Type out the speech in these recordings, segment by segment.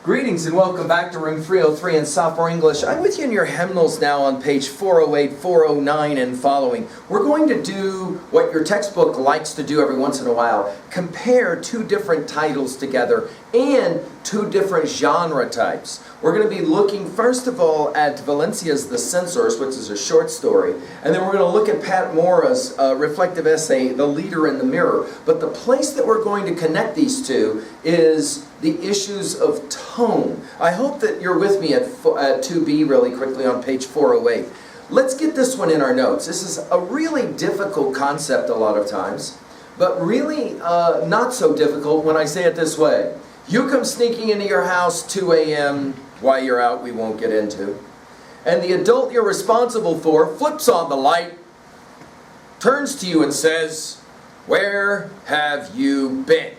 Greetings and welcome back to Room 303 in Sophomore English. I'm with you in your hymnals now on page 408, 409 and following. We're going to do what your textbook likes to do every once in a while. Compare two different titles together and two different genre types. We're going to be looking first of all at Valencia's The Censors, which is a short story. And then we're going to look at Pat Mora's reflective essay, The Leader in the Mirror. But the place that we're going to connect these two is the issues of tone. I hope that you're with me at 2B really quickly on page 408. Let's get this one in our notes. This is a really difficult concept a lot of times, but really not so difficult when I say it this way. You come sneaking into your house 2 a.m. Why you're out, we won't get into. And the adult you're responsible for flips on the light, turns to you and says, "Where have you been?"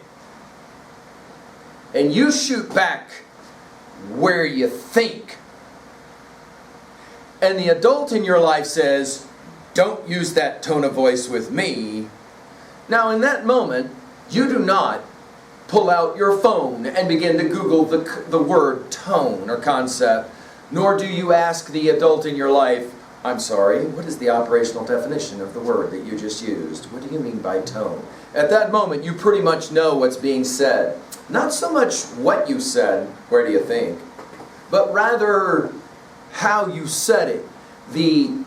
And you shoot back, "Where you think." And the adult in your life says, "Don't use that tone of voice with me." Now in that moment, you do not pull out your phone and begin to Google the word tone or concept, nor do you ask the adult in your life, "I'm sorry, what is the operational definition of the word that you just used? What do you mean by tone?" At that moment, you pretty much know what's being said. Not so much what you said, "Where do you think?" but rather how you said it.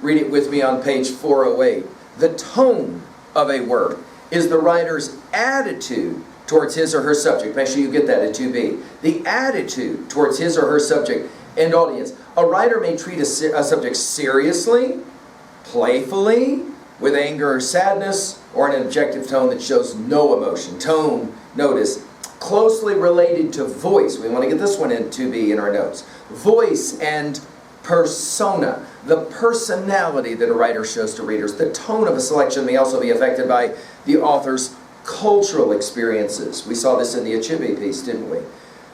Read it with me on page 408. The tone of a word is the writer's attitude towards his or her subject. Make sure you get that at 2B. The attitude towards his or her subject and audience. A writer may treat a subject seriously, playfully, with anger or sadness, or in an objective tone that shows no emotion. Tone, notice, closely related to voice. We want to get this one in 2B in our notes. Voice and persona. The personality that a writer shows to readers. The tone of a selection may also be affected by the author's cultural experiences. We saw this in the Achieve piece, didn't we?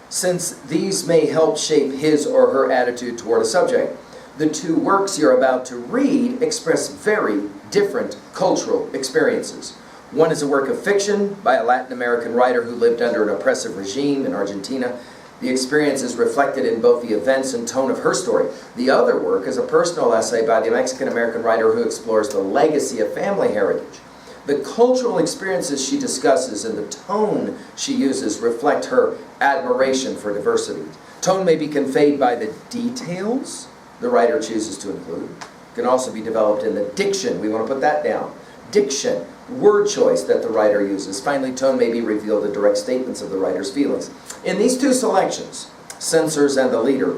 Since these may help shape his or her attitude toward a subject. The two works you're about to read express very different cultural experiences. One is a work of fiction by a Latin American writer who lived under an oppressive regime in Argentina. The experience is reflected in both the events and tone of her story. The other work is a personal essay by the Mexican-American writer who explores the legacy of family heritage. The cultural experiences she discusses and the tone she uses reflect her admiration for diversity. Tone may be conveyed by the details the writer chooses to include. It can also be developed in the diction. We want to put that down. Diction, word choice that the writer uses. Finally, tone may be revealed in direct statements of the writer's feelings. In these two selections, Censors and The Leader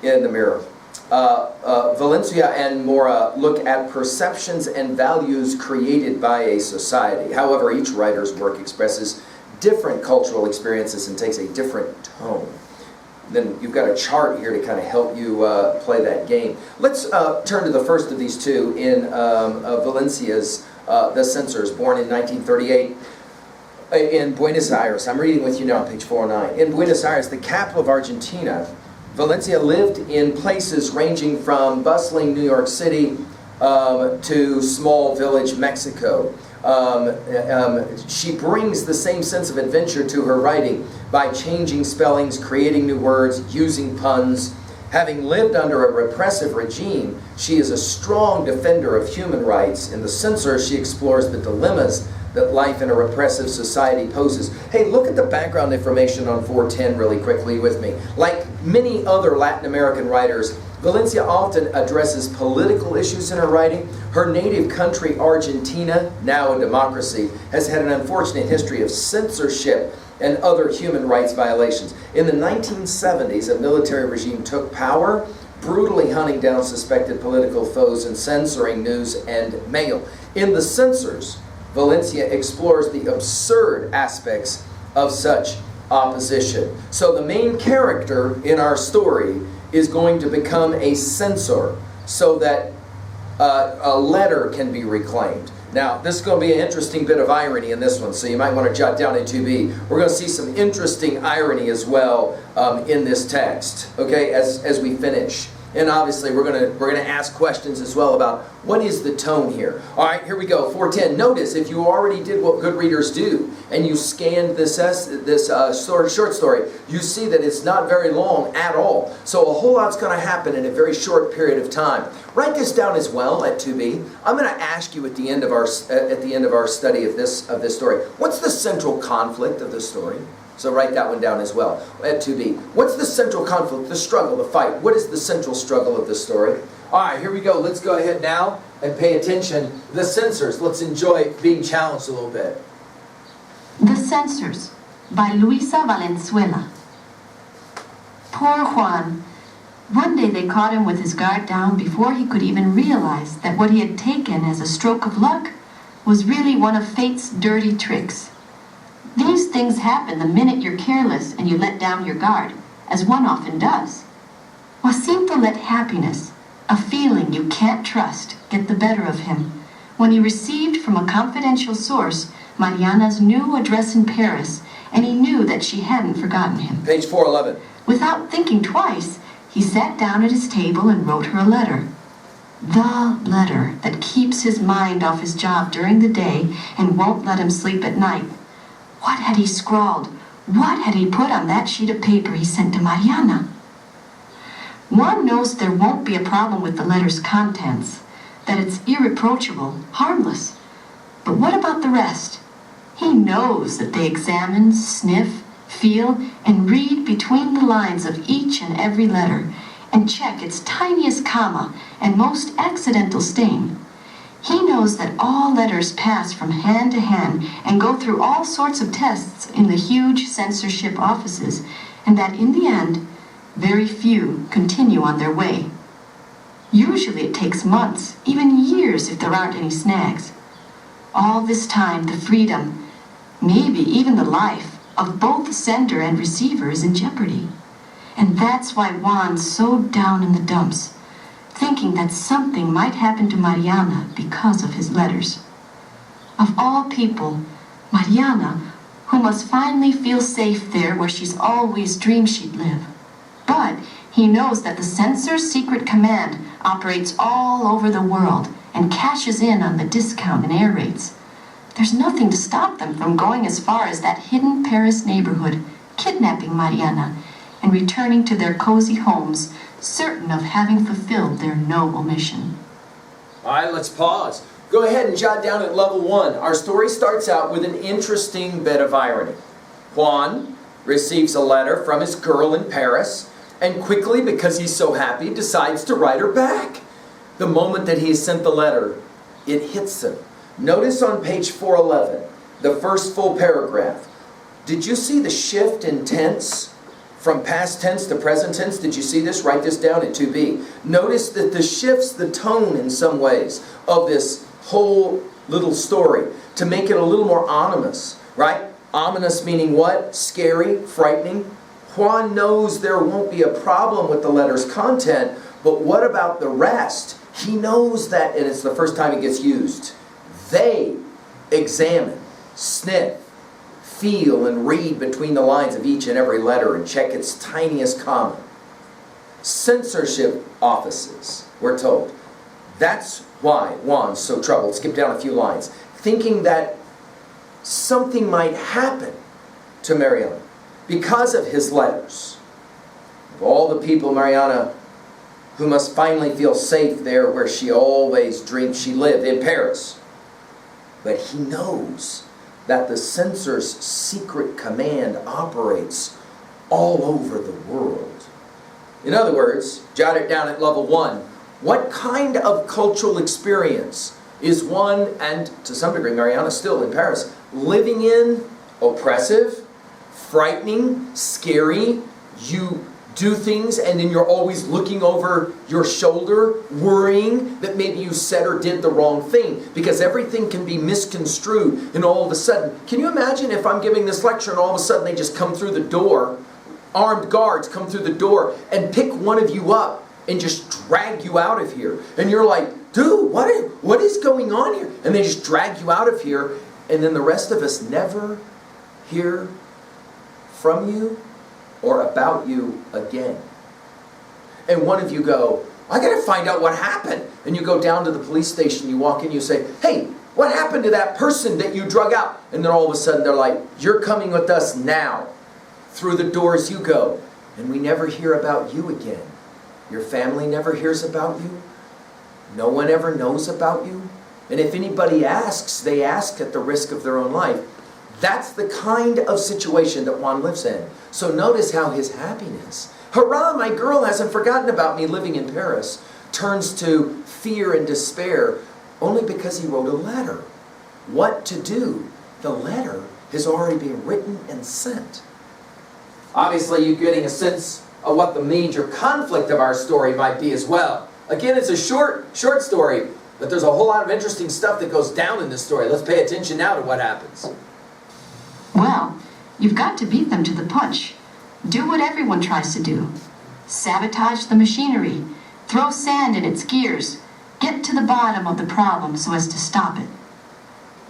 in the Mirror, Valencia and Mora look at perceptions and values created by a society. However, each writer's work expresses different cultural experiences and takes a different tone. Then you've got a chart here to kind of help you play that game. Let's turn to the first of these two in Valencia's The Censors, born in 1938 in Buenos Aires. I'm reading with you now on page 409. In Buenos Aires, the capital of Argentina, Valencia lived in places ranging from bustling New York City to small village Mexico. She brings the same sense of adventure to her writing by changing spellings, creating new words, using puns. Having lived under a repressive regime, she is a strong defender of human rights. In The Censor, she explores the dilemmas that life in a repressive society poses. Hey, look at the background information on 410 really quickly with me. Like many other Latin American writers, Valencia often addresses political issues in her writing. Her native country, Argentina, now a democracy, has had an unfortunate history of censorship and other human rights violations. In the 1970s, a military regime took power, brutally hunting down suspected political foes and censoring news and mail. In The Censors, Valencia explores the absurd aspects of such opposition. So the main character in our story is going to become a censor so that a letter can be reclaimed. Now, this is going to be an interesting bit of irony in this one, so you might want to jot down in 2B. We're going to see some interesting irony as well in this text, okay, as we finish. And obviously we're gonna ask questions as well about what is the tone here. All right, here we go. 410. Notice if you already did what good readers do and you scanned this short story, you see that it's not very long at all. So a whole lot's going to happen in a very short period of time. Write this down as well at 2B. I'm going to ask you at the end of our study of this story. What's the central conflict of the story? So write that one down as well at 2B. What's the central conflict, the struggle, the fight? What is the central struggle of the story? All right, here we go. Let's go ahead now and pay attention. The censors. Let's enjoy being challenged a little bit. The Censors by Luisa Valenzuela. Poor Juan. One day they caught him with his guard down before he could even realize that what he had taken as a stroke of luck was really one of fate's dirty tricks. These things happen the minute you're careless and you let down your guard, as one often does. Jacinto let happiness, a feeling you can't trust, get the better of him when he received from a confidential source Mariana's new address in Paris, and he knew that she hadn't forgotten him. Page 411. Without thinking twice, he sat down at his table and wrote her a letter. The letter that keeps his mind off his job during the day and won't let him sleep at night. What had he scrawled? What had he put on that sheet of paper he sent to Mariana? One knows there won't be a problem with the letter's contents, that it's irreproachable, harmless. But what about the rest? He knows that they examine, sniff, feel, and read between the lines of each and every letter, and check its tiniest comma and most accidental stain. He knows that all letters pass from hand to hand and go through all sorts of tests in the huge censorship offices, and that in the end, very few continue on their way. Usually it takes months, even years if there aren't any snags. All this time, the freedom, maybe even the life, of both sender and receiver is in jeopardy. And that's why Juan's so down in the dumps, thinking that something might happen to Mariana because of his letters. Of all people, Mariana, who must finally feel safe there where she's always dreamed she'd live. But he knows that the censor's secret command operates all over the world and cashes in on the discount and air rates. There's nothing to stop them from going as far as that hidden Paris neighborhood, kidnapping Mariana, and returning to their cozy homes, certain of having fulfilled their noble mission. All right, let's pause. Go ahead and jot down at level 1. Our story starts out with an interesting bit of irony. Juan receives a letter from his girl in Paris, and quickly, because he's so happy, decides to write her back. The moment that he sent the letter, it hits him. Notice on page 411, the first full paragraph. Did you see the shift in tense? From past tense to present tense, did you see this? Write this down at 2B. Notice that this shifts the tone in some ways of this whole little story to make it a little more ominous, right? Ominous meaning what? Scary, frightening. Juan knows there won't be a problem with the letter's content, but what about the rest? He knows that, and it's the first time it gets used. They examine, sniff, feel and read between the lines of each and every letter and check its tiniest comma. Censorship offices, we're told. That's why Juan's so troubled. Skip down a few lines. Thinking that something might happen to Mariana because of his letters. Of all the people, Mariana, who must finally feel safe there where she always dreamed she lived, in Paris. But he knows that the censor's secret command operates all over the world. In other words, jot it down at level 1. What kind of cultural experience is one, and to some degree Mariana still in Paris, living in? Oppressive, frightening, scary. You do things and then you're always looking over your shoulder, worrying that maybe you said or did the wrong thing, because everything can be misconstrued. And all of a sudden, can you imagine if I'm giving this lecture and all of a sudden they just come through the door, armed guards come through the door and pick one of you up and just drag you out of here. And you're like, dude, what is going on here? And they just drag you out of here, and then the rest of us never hear from you or about you again. and one of you go, I gotta find out what happened. And you go down to the police station, you walk in, you say, hey, what happened to that person that you drug out? And then all of a sudden they're like, you're coming with us now. Through the doors you go. And we never hear about you again. Your family never hears about you. No one ever knows about you. And if anybody asks, they ask at the risk of their own life. That's the kind of situation that Juan lives in. So notice how his happiness, hurrah, my girl hasn't forgotten about me living in Paris, turns to fear and despair only because he wrote a letter. What to do? The letter has already been written and sent. Obviously, you're getting a sense of what the major conflict of our story might be as well. Again, it's a short story, but there's a whole lot of interesting stuff that goes down in this story. Let's pay attention now to what happens. Well, you've got to beat them to the punch. Do what everyone tries to do. Sabotage the machinery. Throw sand in its gears. Get to the bottom of the problem so as to stop it.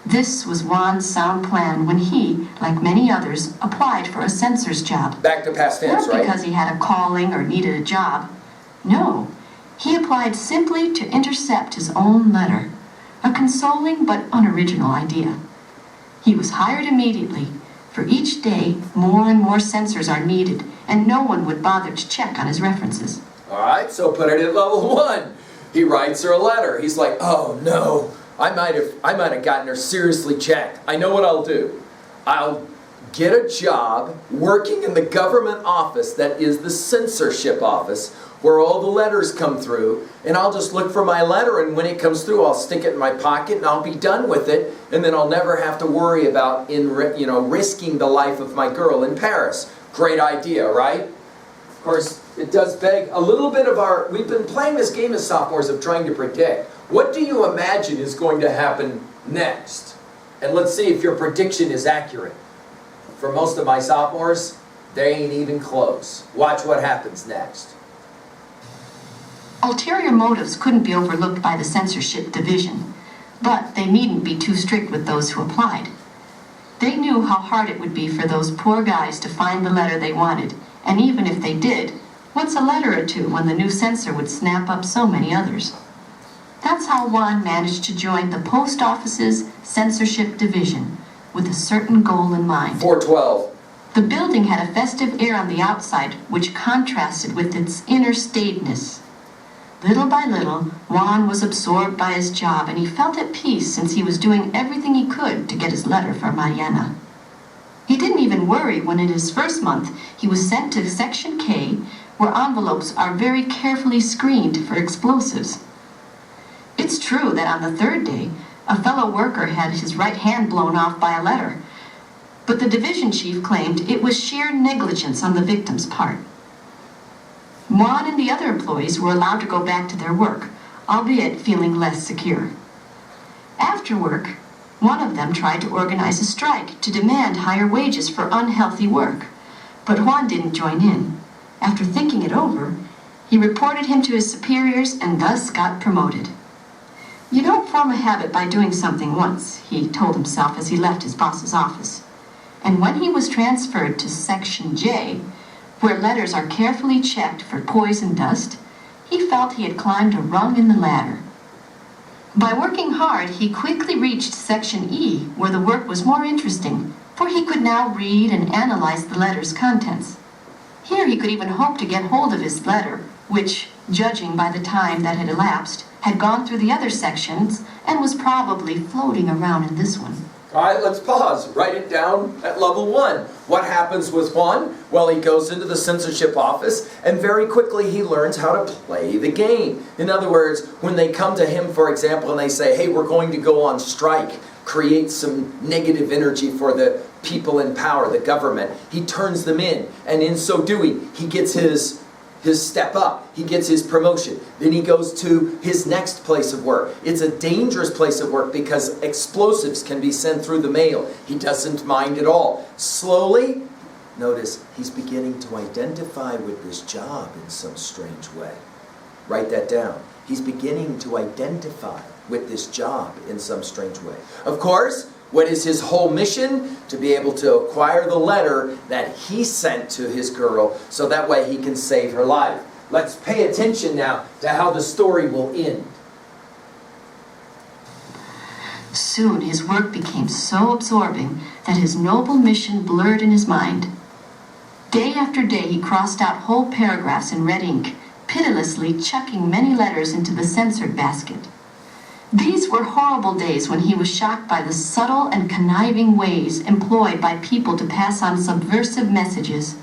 This was Juan's sound plan when he, like many others, applied for a censor's job. Back to past tense, Not right? because he had a calling or needed a job. No, he applied simply to intercept his own letter. A consoling but unoriginal idea. He was hired immediately. For each day, more and more censors are needed, and no one would bother to check on his references. All right, so put it at level 1. He writes her a letter. He's like, oh no, I might have gotten her seriously checked. I know what I'll do. I'll get a job working in the government office that is the censorship office where all the letters come through, and I'll just look for my letter, and when it comes through, I'll stick it in my pocket and I'll be done with it, and then I'll never have to worry about risking the life of my girl in Paris. Great idea, right? Of course, it does beg a little bit of we've been playing this game as sophomores of trying to predict. What do you imagine is going to happen next? And let's see if your prediction is accurate. For most of my sophomores, they ain't even close. Watch what happens next. Ulterior motives couldn't be overlooked by the censorship division, but they needn't be too strict with those who applied. They knew how hard it would be for those poor guys to find the letter they wanted, and even if they did, what's a letter or two when the new censor would snap up so many others? That's how Juan managed to join the post office's censorship division with a certain goal in mind. 412. The building had a festive air on the outside, which contrasted with its inner staidness. Little by little, Juan was absorbed by his job, and he felt at peace since he was doing everything he could to get his letter for Mariana. He didn't even worry when in his first month he was sent to Section K, where envelopes are very carefully screened for explosives. It's true that on the third day, a fellow worker had his right hand blown off by a letter, but the division chief claimed it was sheer negligence on the victim's part. Juan and the other employees were allowed to go back to their work, albeit feeling less secure. After work, one of them tried to organize a strike to demand higher wages for unhealthy work, but Juan didn't join in. After thinking it over, he reported him to his superiors and thus got promoted. You don't form a habit by doing something once, he told himself as he left his boss's office. And when he was transferred to Section J, where letters are carefully checked for poison dust, he felt he had climbed a rung in the ladder. By working hard, he quickly reached Section E, where the work was more interesting, for he could now read and analyze the letter's contents. Here he could even hope to get hold of his letter, which, judging by the time that had elapsed, had gone through the other sections and was probably floating around in this one. All right, let's pause. Write it down at level 1. What happens with Juan? Well, he goes into the censorship office, and very quickly he learns how to play the game. In other words, when they come to him, for example, and they say, hey, we're going to go on strike, create some negative energy for the people in power, the government, he turns them in. And in so doing, he gets his step up. He gets his promotion. Then he goes to his next place of work. It's a dangerous place of work because explosives can be sent through the mail. He doesn't mind at all. Slowly, notice, he's beginning to identify with this job in some strange way. Write that down. He's beginning to identify with this job in some strange way. Of course, what is his whole mission? To be able to acquire the letter that he sent to his girl so that way he can save her life. Let's pay attention now to how the story will end. Soon his work became so absorbing that his noble mission blurred in his mind. Day after day he crossed out whole paragraphs in red ink, pitilessly chucking many letters into the censored basket. These were horrible days when he was shocked by the subtle and conniving ways employed by people to pass on subversive messages.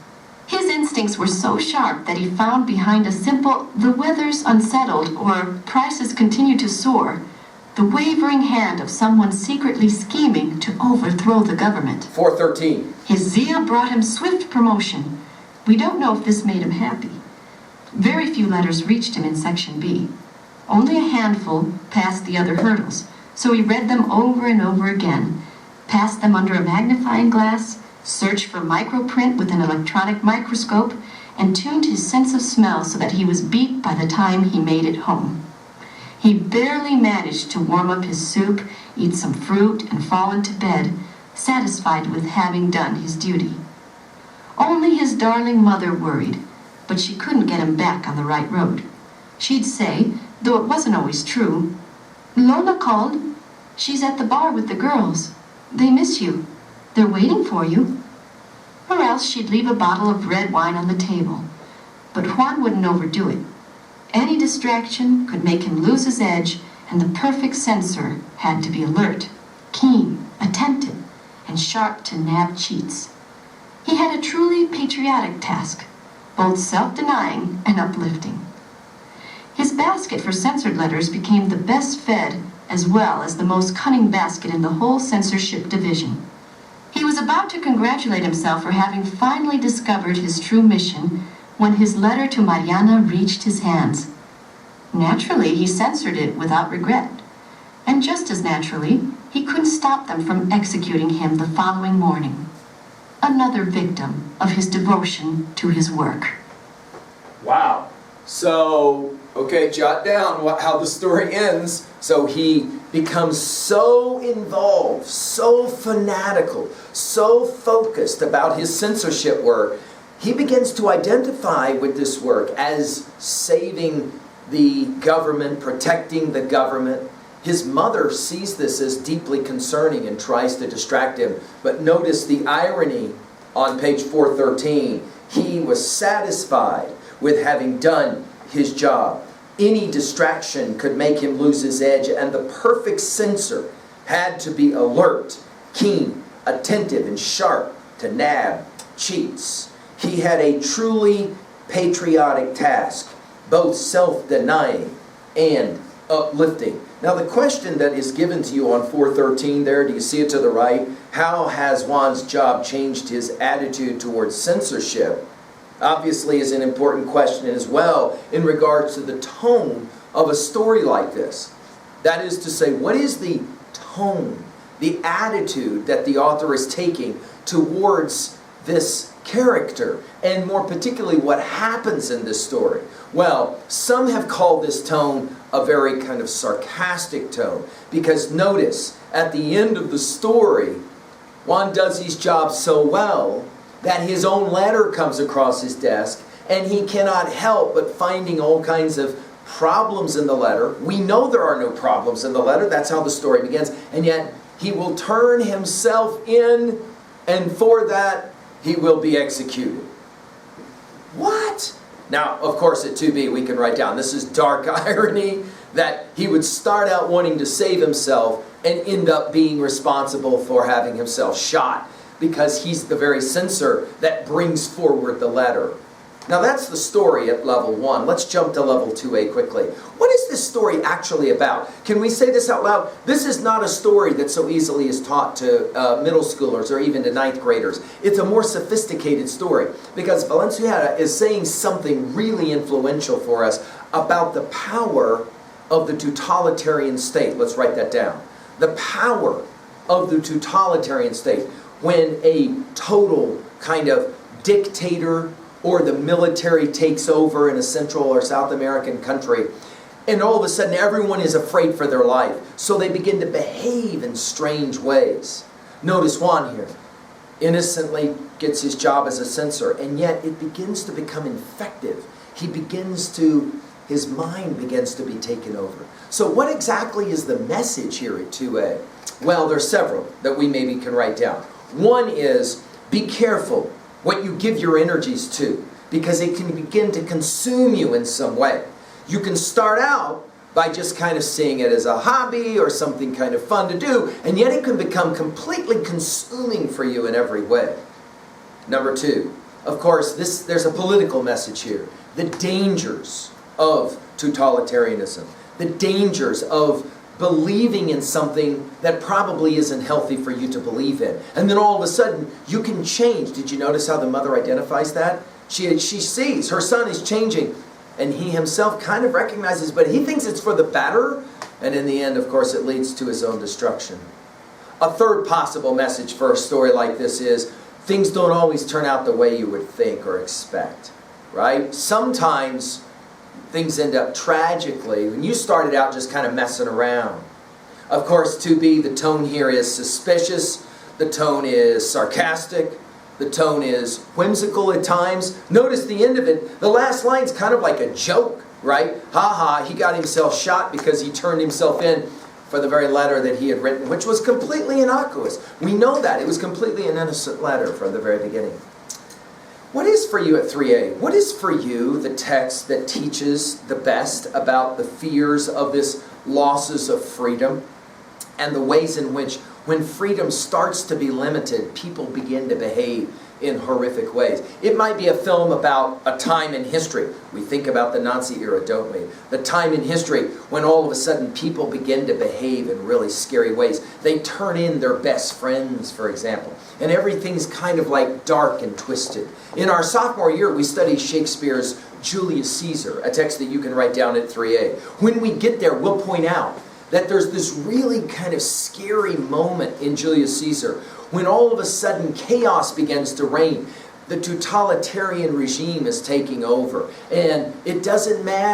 His instincts were so sharp that he found behind a simple, "the weather's unsettled," or "prices continue to soar," the wavering hand of someone secretly scheming to overthrow the government. 413. His zeal brought him swift promotion. We don't know if this made him happy. Very few letters reached him in Section B. Only a handful passed the other hurdles, so he read them over and over again, passed them under a magnifying glass, searched for microprint with an electronic microscope, and tuned his sense of smell so that he was beat by the time he made it home. He barely managed to warm up his soup, eat some fruit, and fall into bed, satisfied with having done his duty. Only his darling mother worried, but she couldn't get him back on the right road. She'd say, though it wasn't always true, "Lola called. She's at the bar with the girls. They miss you. They're waiting for you." Or else she'd leave a bottle of red wine on the table. But Juan wouldn't overdo it. Any distraction could make him lose his edge, and the perfect censor had to be alert, keen, attentive, and sharp to nab cheats. He had a truly patriotic task, both self-denying and uplifting. His basket for censored letters became the best fed as well as the most cunning basket in the whole censorship division. He was about to congratulate himself for having finally discovered his true mission when his letter to Mariana reached his hands. Naturally, he censored it without regret. And just as naturally, he couldn't stop them from executing him the following morning. Another victim of his devotion to his work. Wow. So, okay, jot down how the story ends. So he becomes so involved, so fanatical, so focused about his censorship work, he begins to identify with this work as saving the government, protecting the government. His mother sees this as deeply concerning and tries to distract him. But notice the irony on page 413. He was satisfied with having done his job. Any distraction could make him lose his edge, and the perfect censor had to be alert, keen, attentive, and sharp to nab cheats. He had a truly patriotic task, both self-denying and uplifting. Now the question that is given to you on 413 there, do you see it to the right? How has Juan's job changed his attitude towards censorship? Obviously is an important question as well in regards to the tone of a story like this. That is to say, what is the tone, the attitude that the author is taking towards this character, and more particularly what happens in this story? Well, some have called this tone a very kind of sarcastic tone, because notice at the end of the story, Juan does his job so well that his own letter comes across his desk, and he cannot help but finding all kinds of problems in the letter. We know there are no problems in the letter. That's how the story begins. And yet he will turn himself in, and for that he will be executed. What? Now, of course, at 2b we can write down, this is dark irony, that he would start out wanting to save himself and end up being responsible for having himself shot, because he's the very censor that brings forward the letter. Now that's the story at level 1. Let's jump to level 2a quickly. What is this story actually about? Can we say this out loud? This is not a story that so easily is taught to middle schoolers or even to 9th graders. It's a more sophisticated story, because Valenzuela is saying something really influential for us about the power of the totalitarian state. Let's write that down. The power of the totalitarian state. When a total kind of dictator or the military takes over in a Central or South American country, and all of a sudden everyone is afraid for their life, so they begin to behave in strange ways. Notice Juan here. innocently gets his job as a censor, and yet it begins to become infective. His mind begins to be taken over. So what exactly is the message here at 2A? Well, there's several that we maybe can write down. One is, be careful what you give your energies to, because it can begin to consume you in some way. You can start out by just kind of seeing it as a hobby or something kind of fun to do, and yet it can become completely consuming for you in every way. Number two, of course, there's a political message here. The dangers of totalitarianism. The dangers of believing in something that probably isn't healthy for you to believe in. And then all of a sudden, you can change. Did you notice how the mother identifies that? She sees her son is changing, and he himself kind of recognizes, but he thinks it's for the better, and in the end, of course, it leads to his own destruction. A third possible message for a story like this is, things don't always turn out the way you would think or expect, right? Sometimes things end up tragically when you started out just kind of messing around. Of course, 2B, the tone here is suspicious, the tone is sarcastic, the tone is whimsical at times. Notice the end of it, the last line's kind of like a joke, right? Ha ha, he got himself shot because he turned himself in for the very letter that he had written, which was completely innocuous. We know that. It was completely an innocent letter from the very beginning. What is for you at 3A? What is for you the text that teaches the best about the fears of this losses of freedom and the ways in which, when freedom starts to be limited, people begin to behave in horrific ways? It might be a film about a time in history. We think about the Nazi era, don't we? The time in history when all of a sudden people begin to behave in really scary ways. They turn in their best friends, for example, and everything's kind of like dark and twisted. In our sophomore year, we studied Shakespeare's Julius Caesar, a text that you can write down at 3A. When we get there, we'll point out that there's this really kind of scary moment in Julius Caesar when all of a sudden chaos begins to reign. The totalitarian regime is taking over, and it doesn't matter